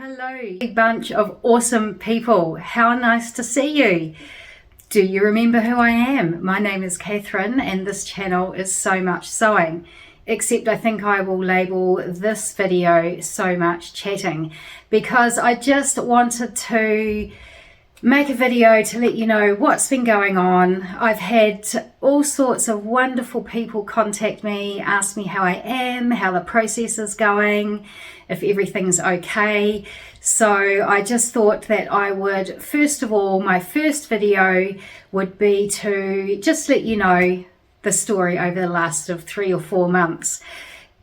Hello, a bunch of awesome people. How nice to see you. Do you remember who I am? My name is Catherine and this channel is So Much Sewing. Except I think I will label this video So Much Chatting because I just wanted to make a video to let you know what's been going on. I've had all sorts of wonderful people contact me, ask me how I am, how the process is going, if everything's okay. So I just thought that I would, first of all, my first video would be to just let you know the story over the last 3 or 4 months.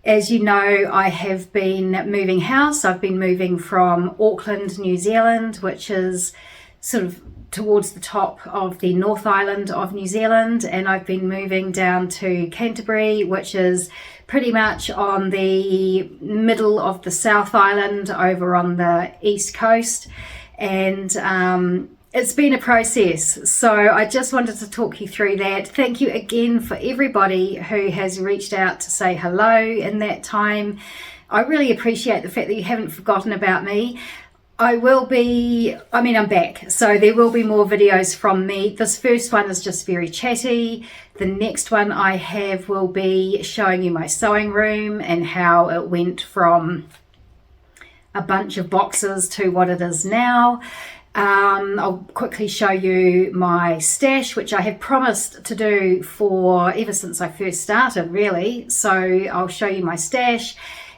As you know, I have been moving house. I've been moving from Auckland, New Zealand, which is sort of towards the top of the North Island of New Zealand, and I've been moving down to Canterbury, which is pretty much on the middle of the South Island over on the east coast. And it's been a process, so I just wanted to talk you through that. Thank you again for everybody who has reached out to say hello in that time. I really appreciate the fact that you haven't forgotten about me. I'm back, so there will be more videos from me. This first one is just very chatty. The next one I have will be showing you my sewing room and how it went from a bunch of boxes to what it is now. I'll quickly show you my stash, which I have promised to do for ever since I first started, really. So I'll show you my stash.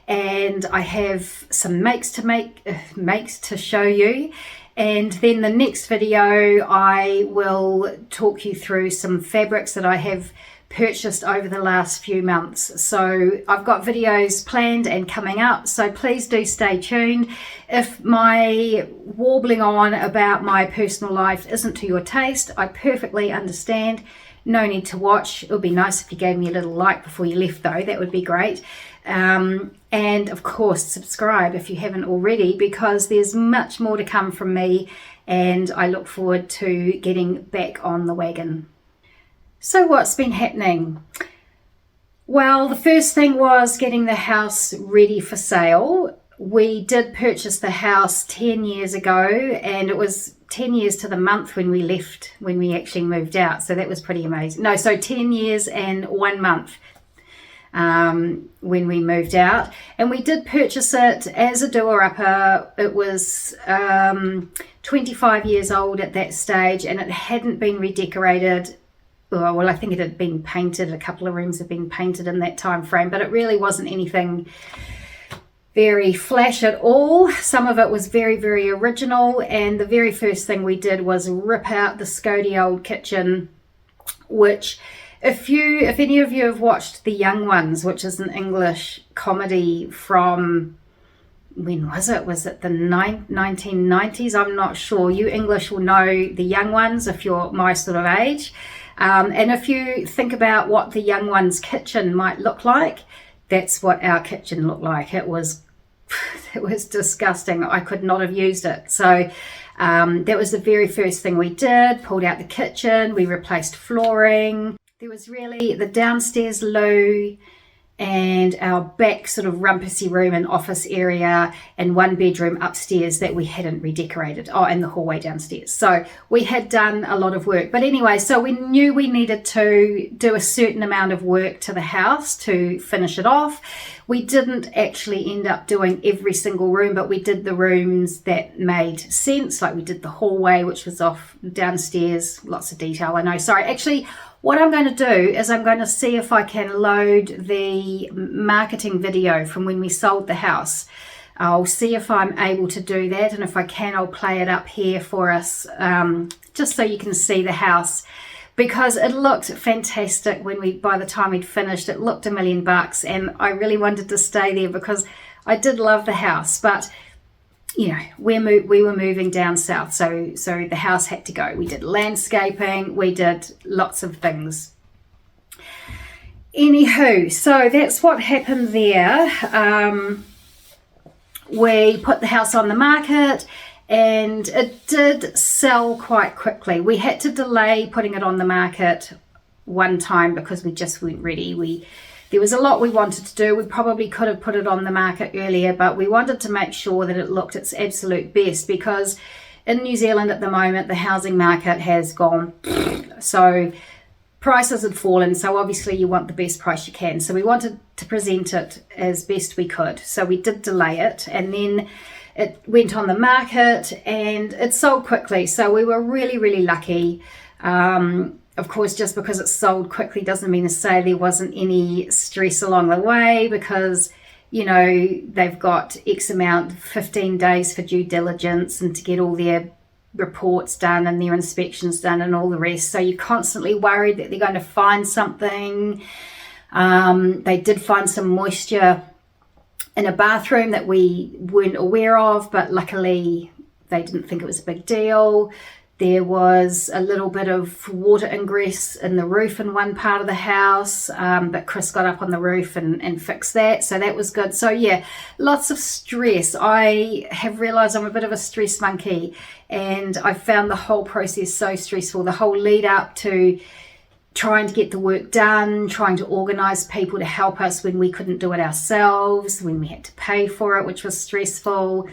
And I have some makes to show you, and then the next video I will talk you through some fabrics that I have purchased over the last few months. So I've got videos planned and coming up, so please do stay tuned. If my warbling on about my personal life isn't to your taste, I perfectly understand. No need to watch. It would be nice if you gave me a little like before you left though, that would be great. And of course subscribe if you haven't already, because there's much more to come from me and I look forward to getting back on the wagon. So what's been happening? Well, the first thing was getting the house ready for sale. We did purchase the house 10 years ago, and it was 10 years to the month when we left, when we actually moved out. So that was pretty amazing. No, so 10 years and 1 month when we moved out. And we did purchase it as a doer-upper. It was 25 years old at that stage, and it hadn't been redecorated. Well, I think it had been painted. A couple of rooms had been painted in that time frame, but it really wasn't anything very flash at all. Some of it was very, very original, and the very first thing we did was rip out the Scody old kitchen, which if any of you have watched The Young Ones, which is an English comedy from, when was it? Was it the 1990s? I'm not sure. You English will know The Young Ones if you're my sort of age. And if you think about what The Young Ones' kitchen might look like, that's what our kitchen looked like. It was disgusting. I could not have used it. So that was the very first thing we did. Pulled out the kitchen. We replaced flooring. There was really the downstairs loo and our back sort of rumpusy room and office area and 1 bedroom upstairs that we hadn't redecorated. Oh, and the hallway downstairs. So we had done a lot of work. But anyway, so we knew we needed to do a certain amount of work to the house to finish it off. We didn't actually end up doing every single room, but we did the rooms that made sense. Like we did the hallway, which was off downstairs. Lots of detail, I know. Sorry, actually, what I'm going to do is I'm going to see if I can load the marketing video from when we sold the house. I'll see if I'm able to do that, and if I can, I'll play it up here for us, just so you can see the house, because it looked fantastic by the time we'd finished. It looked $1 million, and I really wanted to stay there because I did love the house, but you know, we were moving down south, so the house had to go. We did landscaping, we did lots of things. Anywho, so that's what happened there. We put the house on the market, and it did sell quite quickly. We had to delay putting it on the market one time because we just weren't ready. There was a lot we wanted to do. We probably could have put it on the market earlier, but we wanted to make sure that it looked its absolute best, because in New Zealand at the moment, the housing market has gone, so prices had fallen, so obviously you want the best price you can. So we wanted to present it as best we could. So we did delay it, and then it went on the market and it sold quickly. So we were really, really lucky. Of course, just because it sold quickly doesn't mean to say there wasn't any stress along the way, because, you know, they've got X amount, 15 days for due diligence and to get all their reports done and their inspections done and all the rest. So you're constantly worried that they're going to find something. They did find some moisture in a bathroom that we weren't aware of, but luckily they didn't think it was a big deal. There was a little bit of water ingress in the roof in one part of the house, but Chris got up on the roof and fixed that, so that was good. So yeah, lots of stress. I have realised I'm a bit of a stress monkey, and I found the whole process so stressful. The whole lead up to trying to get the work done, trying to organise people to help us when we couldn't do it ourselves, when we had to pay for it, which was stressful,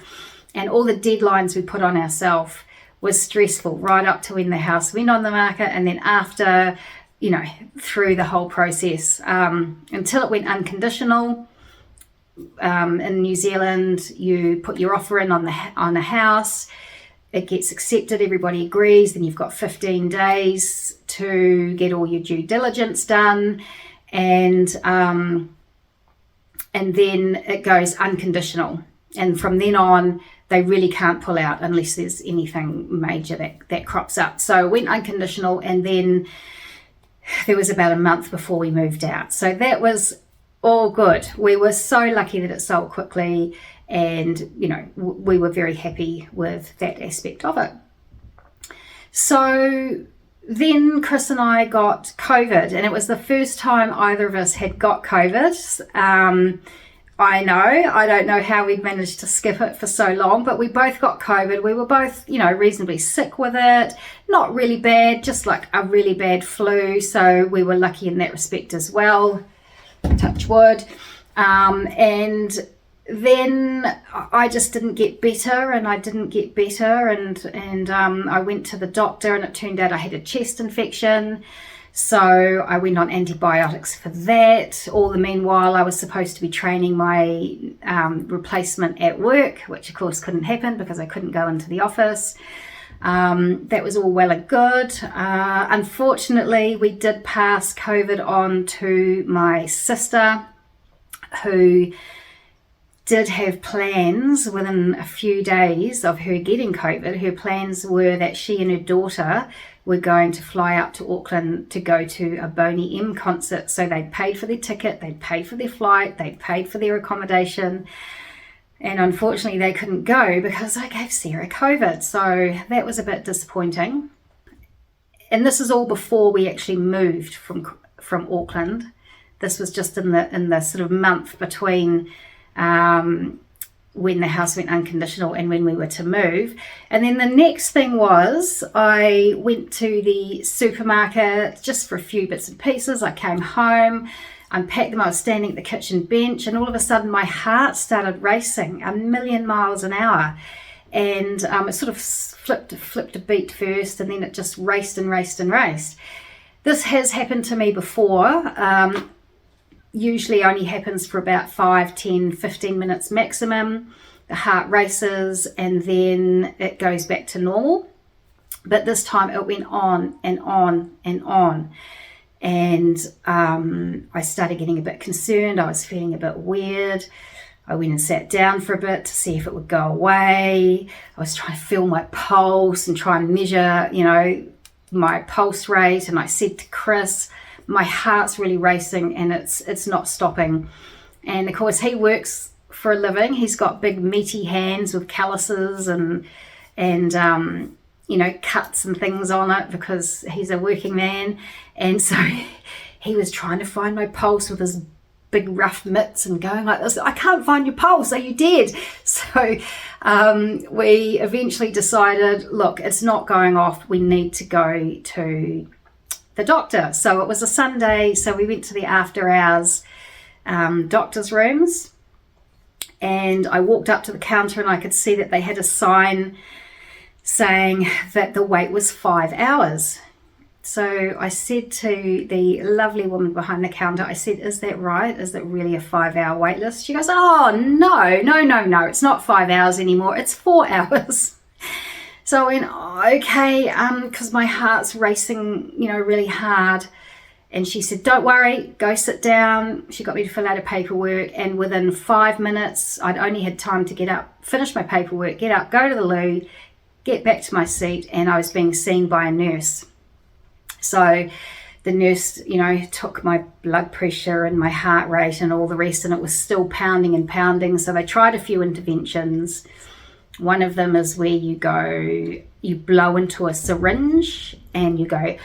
and all the deadlines we put on ourselves was stressful, right up to when the house went on the market, and then after, you know, through the whole process, until it went unconditional. In New Zealand, you put your offer in on a house, it gets accepted, everybody agrees, then you've got 15 days to get all your due diligence done, and then it goes unconditional, and from then on they really can't pull out unless there's anything major that crops up. So it went unconditional, and then there was about a month before we moved out. So that was all good. We were so lucky that it sold quickly, and, you know, we were very happy with that aspect of it. So then Chris and I got COVID, and it was the first time either of us had got COVID. I know, I don't know how we'd managed to skip it for so long, but we both got COVID. We were both, you know, reasonably sick with it. Not really bad, just like a really bad flu. So we were lucky in that respect as well, touch wood. And then I just didn't get better, and I didn't get better. And I went to the doctor, and it turned out I had a chest infection. So I went on antibiotics for that. All the meanwhile, I was supposed to be training my replacement at work, which of course couldn't happen because I couldn't go into the office. That was all well and good. Unfortunately, we did pass COVID on to my sister, who did have plans within a few days of her getting COVID. Her plans were that she and her daughter were going to fly up to Auckland to go to a Boney M concert. So they'd paid for their ticket, they'd paid for their flight, they'd paid for their accommodation. And unfortunately they couldn't go because I gave Sarah COVID. So that was a bit disappointing. And this is all before we actually moved from Auckland. This was just in the sort of month between when the house went unconditional and when we were to move. And then the next thing was I went to the supermarket just for a few bits and pieces. I came home, unpacked them. I was standing at the kitchen bench, and all of a sudden my heart started racing a million miles an hour. And it sort of flipped a beat first, and then it just raced and raced and raced. This has happened to me before. Usually only happens for about 5, 10, 15 minutes maximum. The heart races and then it goes back to normal. But this time it went on and on and on. And I started getting a bit concerned. I was feeling a bit weird. I went and sat down for a bit to see if it would go away. I was trying to feel my pulse and try and measure, you know, my pulse rate. And I said to Chris, my heart's really racing and it's not stopping. And of course he works for a living. He's got big meaty hands with calluses and you know, cuts and things on it because he's a working man. And so he was trying to find my pulse with his big rough mitts and going like this. I can't find your pulse. Are you dead? So we eventually decided, look, it's not going off. We need to go to the doctor. So it was a Sunday, so we went to the after hours doctor's rooms, and I walked up to the counter and I could see that they had a sign saying that the wait was 5 hours. So I said to the lovely woman behind the counter, I said, is that right? Is that really a 5-hour wait list? She goes, oh, no, it's not 5 hours anymore. It's 4 hours. So I went, okay, because my heart's racing, really hard. And she said, don't worry, go sit down. She got me to fill out her paperwork. And within 5 minutes, I'd only had time to get up, finish my paperwork, get up, go to the loo, get back to my seat, and I was being seen by a nurse. So the nurse, took my blood pressure and my heart rate and all the rest, and it was still pounding and pounding. So they tried a few interventions. One of them is where you blow into a syringe and you go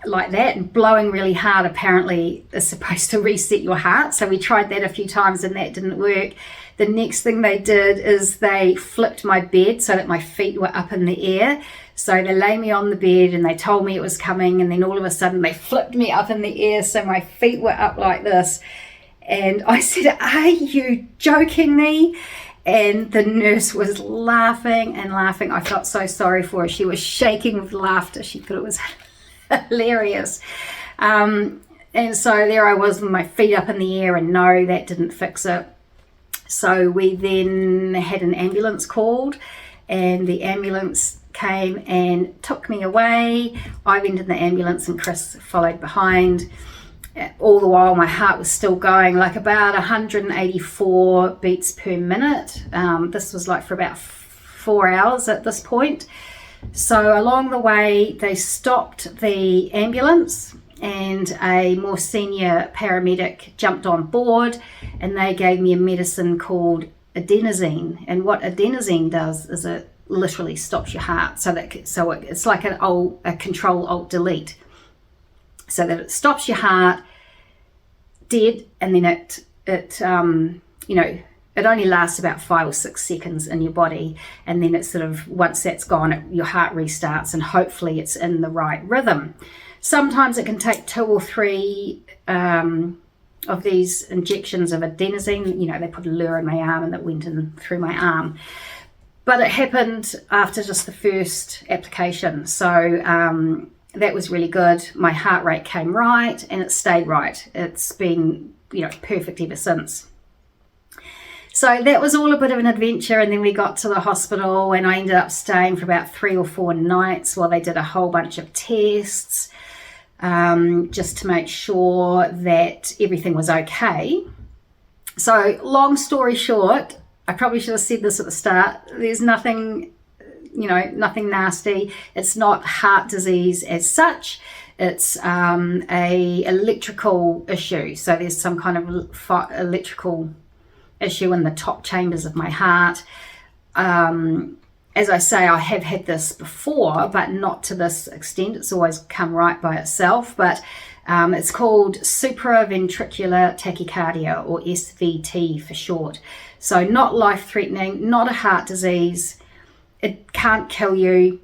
like that, and blowing really hard apparently is supposed to reset your heart. So we tried that a few times and that didn't work. The next thing they did is they flipped my bed so that my feet were up in the air. So they lay me on the bed and they told me it was coming, and then all of a sudden they flipped me up in the air so my feet were up like this. And I said, are you joking me? And the nurse was laughing and laughing. I felt so sorry for her. She was shaking with laughter. She thought it was hilarious. And so there I was with my feet up in the air, and no, that didn't fix it. So we then had an ambulance called, and the ambulance came and took me away. I went in the ambulance and Chris followed behind. All the while my heart was still going, like about 184 beats per minute. This was like for about 4 hours at this point. So along the way they stopped the ambulance, and a more senior paramedic jumped on board, and they gave me a medicine called adenosine. And what adenosine does is it literally stops your heart, so it's like a control alt delete, so that it stops your heart dead, and then it only lasts about 5 or 6 seconds in your body, and then it's sort of, once that's gone, your heart restarts, and hopefully it's in the right rhythm. Sometimes it can take 2 or 3 of these injections of adenosine. They put a lure in my arm and that went in through my arm. But it happened after just the first application. So that was really good. My heart rate came right and it stayed right. It's been, perfect ever since. So that was all a bit of an adventure, and then we got to the hospital and I ended up staying for about 3 or 4 nights while they did a whole bunch of tests, just to make sure that everything was okay. So long story short, I probably should have said this at the start, there's nothing nasty. It's not heart disease as such. It's a electrical issue. So there's some kind of electrical issue in the top chambers of my heart. As I say, I have had this before, but not to this extent. It's always come right by itself. But it's called supraventricular tachycardia, or SVT for short. So not life-threatening, not a heart disease. It can't kill you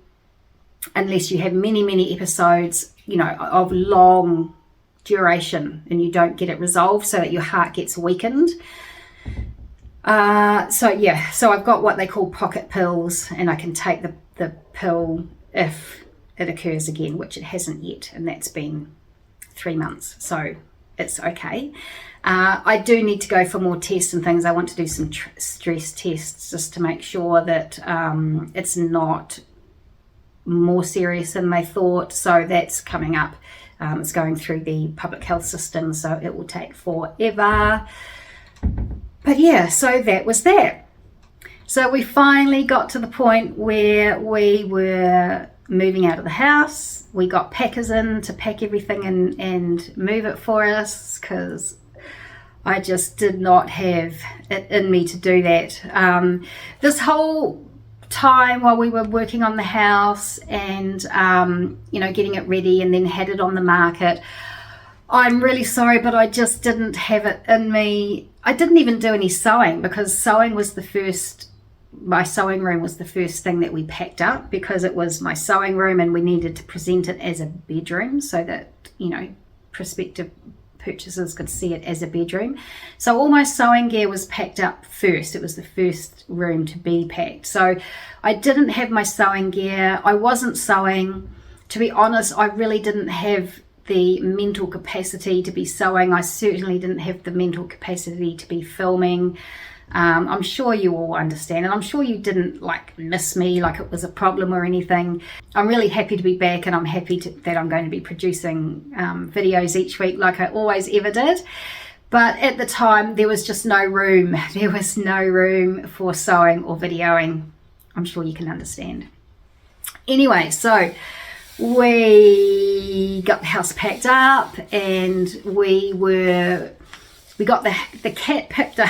unless you have many, many episodes, of long duration, and you don't get it resolved so that your heart gets weakened. So I've got what they call pocket pills, and I can take the pill if it occurs again, which it hasn't yet, and that's been 3 months, so it's okay. I do need to go for more tests and things. I want to do some stress tests just to make sure that it's not more serious than they thought, so that's coming up. It's going through the public health system, so it will take forever. But yeah, so that was that. So we finally got to the point where we were moving out of the house. We got packers in to pack everything and move it for us, because I just did not have it in me to do that. This whole time while we were working on the house and getting it ready and then had it on the market, I'm really sorry, but I just didn't have it in me. I didn't even do any sewing, because sewing was my sewing room was the first thing that we packed up, because it was my sewing room and we needed to present it as a bedroom so that, prospective purchasers could see it as a bedroom. So all my sewing gear was packed up first. It was the first room to be packed. So I didn't have my sewing gear. I wasn't sewing. To be honest, I really didn't have the mental capacity to be sewing. I certainly didn't have the mental capacity to be filming. I'm sure you all understand, and I'm sure you didn't like miss me like it was a problem or anything. I'm really happy to be back, and I'm happy that I'm going to be producing videos each week like I always ever did. But at the time, there was just no room. There was no room for sewing or videoing. I'm sure you can understand. Anyway, so we got the house packed up, and we got the cat picked up.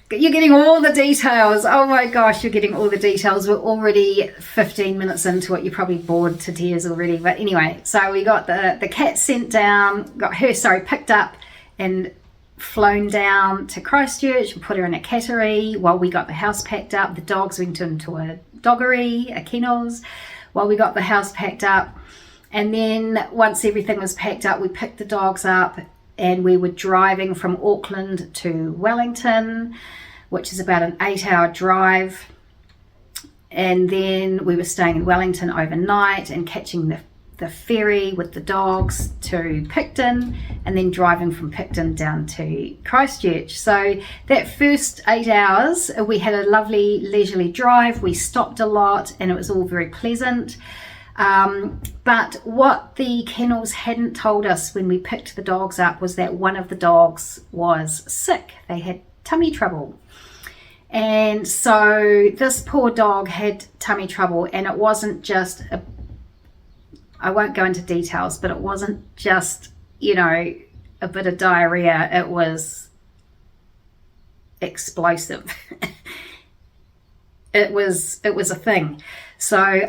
You're getting all the details. Oh my gosh, you're getting all the details. We're already 15 minutes into it. You're probably bored to tears already. But anyway, so we got the cat sent down, picked up and flown down to Christchurch and put her in a Canterbury while we got the house packed up. The dogs went into a doggery, a kennels, while we got the house packed up. And then once everything was packed up, we picked the dogs up, and we were driving from Auckland to Wellington, which is about an 8-hour drive. And then we were staying in Wellington overnight and catching the ferry with the dogs to Picton, and then driving from Picton down to Christchurch. So that first 8 hours, we had a lovely leisurely drive. We stopped a lot, and it was all very pleasant. But what the kennels hadn't told us when we picked the dogs up was that one of the dogs was sick. They had tummy trouble. And so this poor dog had tummy trouble, and it wasn't just I won't go into details, but it wasn't just, a bit of diarrhea. It was explosive. It was a thing. So,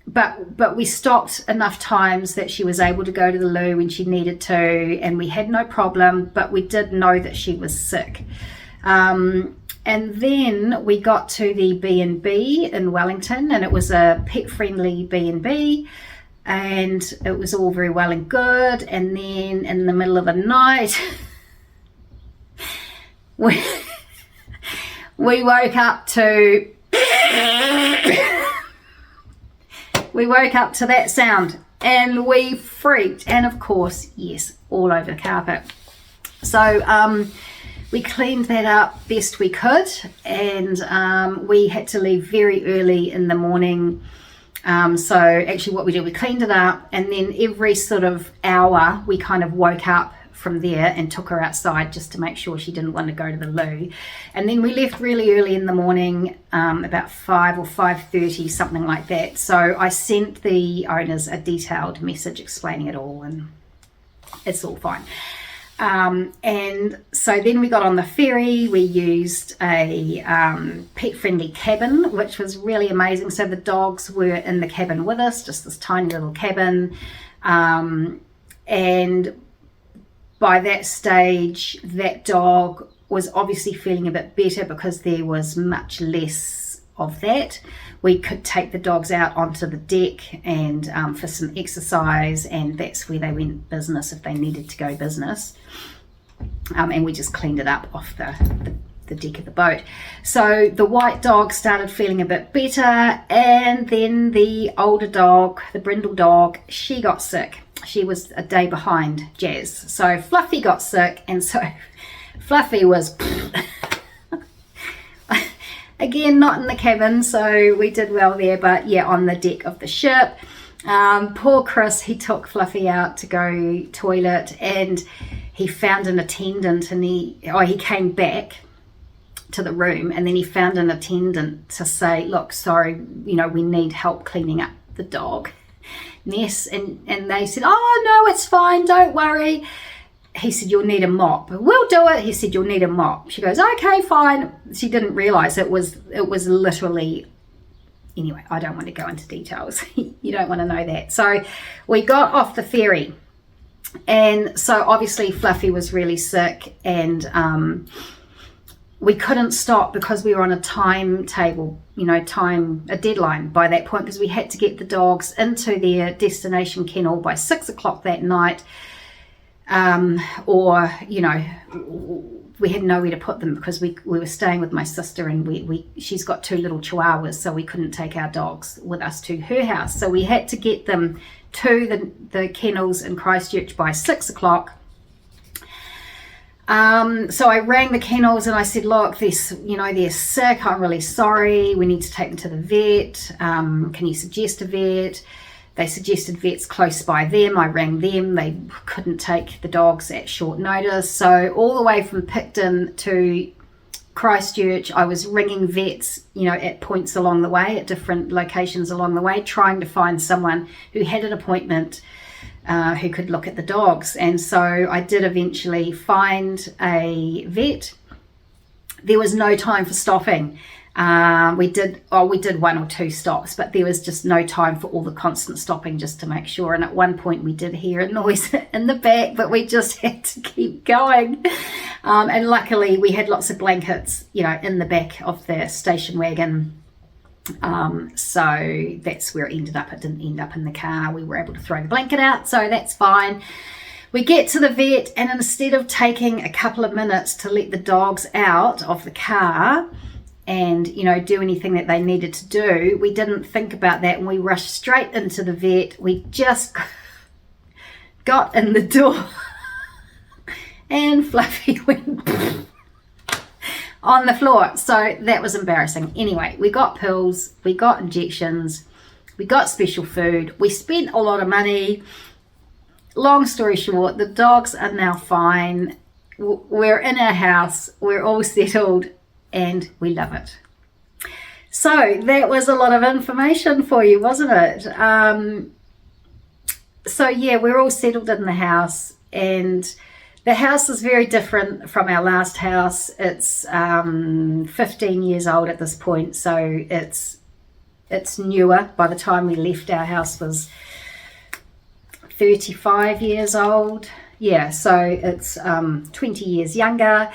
But we stopped enough times that she was able to go to the loo when she needed to, and we had no problem, but we did know that she was sick. And then we got to the B&B in Wellington, and it was a pet-friendly B&B, and it was all very well and good. And then in the middle of the night, we woke up to... We woke up to that sound, and we freaked. And of course, yes, all over the carpet. So we cleaned that up best we could, and we had to leave very early in the morning. So actually what we did, we cleaned it up, and then every sort of hour we kind of woke up from there and took her outside just to make sure she didn't want to go to the loo. And then we left really early in the morning, about 5 or 5:30, something like that. So I sent the owners a detailed message explaining it all, and it's all fine. And so then we got on the ferry. We used a pet-friendly cabin, which was really amazing. So the dogs were in the cabin with us, just this tiny little cabin. And by that stage, that dog was obviously feeling a bit better because there was much less of that. We could take the dogs out onto the deck and for some exercise, and that's where they went business if they needed to go business. And we just cleaned it up off the deck of the boat. So the white dog started feeling a bit better, and then the older dog, the brindle dog, she got sick. She was a day behind Jazz. So Fluffy got sick, and so Fluffy was again not in the cabin, so we did well there, but yeah, on the deck of the ship. Poor Chris, he took Fluffy out to go toilet, and he found an attendant, and he came back to the room, and then he found an attendant to say, look, sorry, we need help cleaning up the dog mess. And they said, oh no, it's fine, don't worry. He said, you'll need a mop. We'll do it. He said, you'll need a mop. She goes, okay, fine. She didn't realize it was literally, anyway, I don't want to go into details. You don't want to know that. So we got off the ferry, and so obviously Fluffy was really sick, and we couldn't stop because we were on a timetable, a deadline by that point, because we had to get the dogs into their destination kennel by 6 o'clock that night. or, you know, we had nowhere to put them because we were staying with my sister, and she's got 2 little chihuahuas, so we couldn't take our dogs with us to her house. So we had to get them to the kennels in Christchurch by 6 o'clock. So I rang the kennels and I said, look, they're sick. I'm really sorry. We need to take them to the vet. Can you suggest a vet? They suggested vets close by them. I rang them. They couldn't take the dogs at short notice. So all the way from Picton to Christchurch, I was ringing vets, at points along the way, at different locations along the way, trying to find someone who had an appointment, who could look at the dogs. And so I did eventually find a vet. There was no time for stopping. We did 1 or 2 stops, but there was just no time for all the constant stopping just to make sure. And at one point we did hear a noise in the back, but we just had to keep going. And luckily we had lots of blankets, in the back of the station wagon. So that's where it ended up. It didn't end up in the car. We were able to throw the blanket out, so that's fine. We get to the vet, and instead of taking a couple of minutes to let the dogs out of the car and do anything that they needed to do, we didn't think about that, and we rushed straight into the vet. We just got in the door and Fluffy went on the floor. So that was embarrassing. Anyway, we got pills, we got injections, we got special food, we spent a lot of money. Long story short, the dogs are now fine. We're in our house, we're all settled, and we love it. So that was a lot of information for you, wasn't it? So yeah, we're all settled in the house, and the house is very different from our last house. It's 15 years old at this point, so it's newer. By the time we left, our house was 35 years old. Yeah, so it's 20 years younger.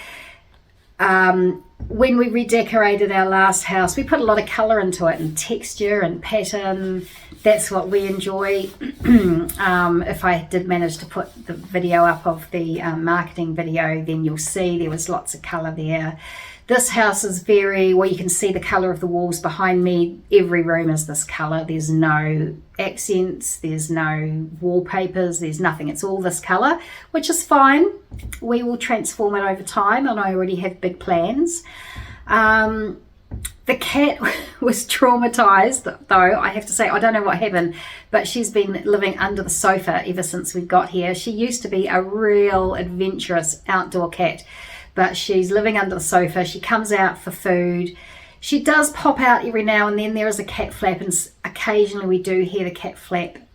When we redecorated our last house, we put a lot of colour into it, and texture and pattern. That's what we enjoy. If I did manage to put the video up of the marketing video, then you'll see there was lots of colour there. This house is you can see the colour of the walls behind me. Every room is this colour. There's no accents, there's no wallpapers, there's nothing. It's all this colour, which is fine. We will transform it over time, and I already have big plans. The cat was traumatized, though, I have to say. I don't know what happened, but she's been living under the sofa ever since we got here. She used to be a real adventurous outdoor cat, but she's living under the sofa. She comes out for food. She does pop out every now and then. There is a cat flap, and occasionally we do hear the cat flapping,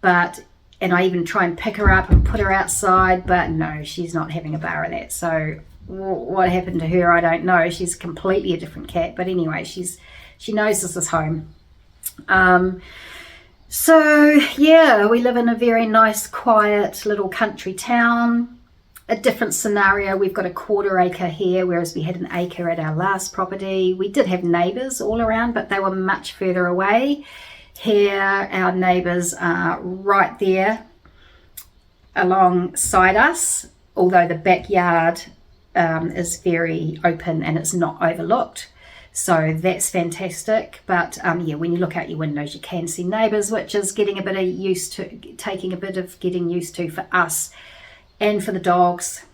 and I even try and pick her up and put her outside, but no, she's not having a bar of that. So what happened to her, I don't know. She's completely a different cat, but anyway, she knows this is home. So yeah, we live in a very nice, quiet little country town. A different scenario. We've got a 1/4 acre here, whereas we had an acre at our last property. We did have neighbours all around, but they were much further away. Here, our neighbours are right there alongside us, although the backyard is very open and it's not overlooked. So that's fantastic. But yeah, when you look out your windows, you can see neighbours, which is taking a bit of getting used to for us. And for the dogs,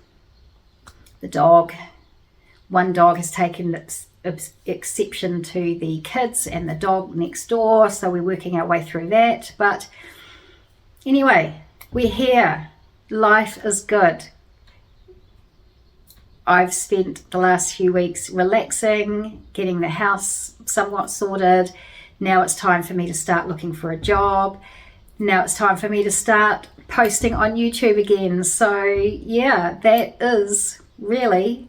one dog has taken exception to the kids and the dog next door, so we're working our way through that. But anyway, we're here. Life is good. I've spent the last few weeks relaxing, getting the house somewhat sorted. Now it's time for me to start looking for a job. Now it's time for me to start posting on YouTube again. So yeah, that is really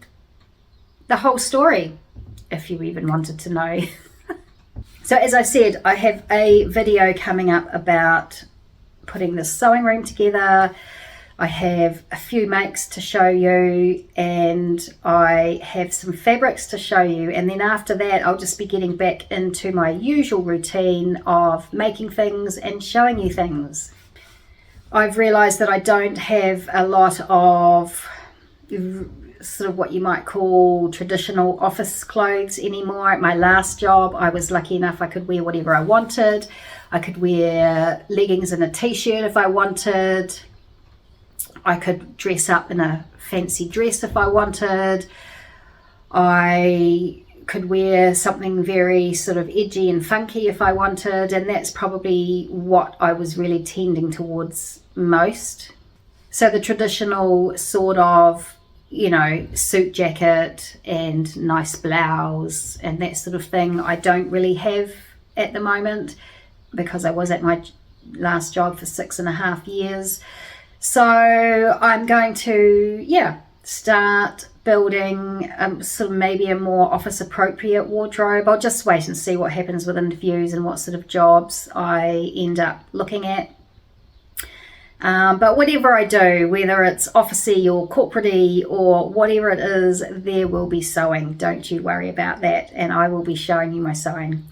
the whole story, if you even wanted to know. So as I said, I have a video coming up about putting this sewing room together. I have a few makes to show you, and I have some fabrics to show you, and then after that I'll just be getting back into my usual routine of making things and showing you things. I've realised that I don't have a lot of sort of what you might call traditional office clothes anymore. At my last job, I was lucky enough I could wear whatever I wanted. I could wear leggings and a t-shirt if I wanted. I could dress up in a fancy dress if I wanted. I could wear something very sort of edgy and funky if I wanted, and that's probably what I was really tending towards most. So the traditional sort of, suit jacket and nice blouse and that sort of thing, I don't really have at the moment because I was at my last job for 6.5 years. So I'm going to, start building sort of maybe a more office appropriate wardrobe. I'll just wait and see what happens with interviews and what sort of jobs I end up looking at. But whatever I do, whether it's officey or corporate-y or whatever it is, there will be sewing. Don't you worry about that. And I will be showing you my sewing.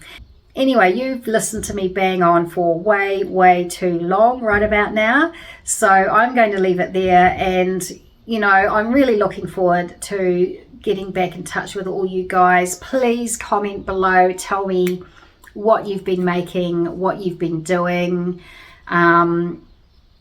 Anyway, you've listened to me bang on for way, way too long right about now. So I'm going to leave it there. And, I'm really looking forward to getting back in touch with all you guys. Please comment below. Tell me what you've been making, what you've been doing.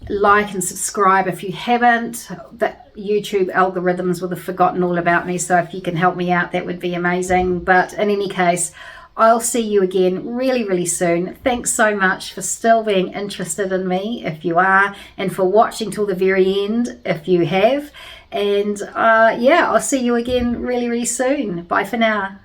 Like and subscribe if you haven't. The YouTube algorithms would have forgotten all about me, so if you can help me out, that would be amazing. But in any case, I'll see you again really, really soon. Thanks so much for still being interested in me, if you are, and for watching till the very end, if you have. And I'll see you again really, really soon. Bye for now.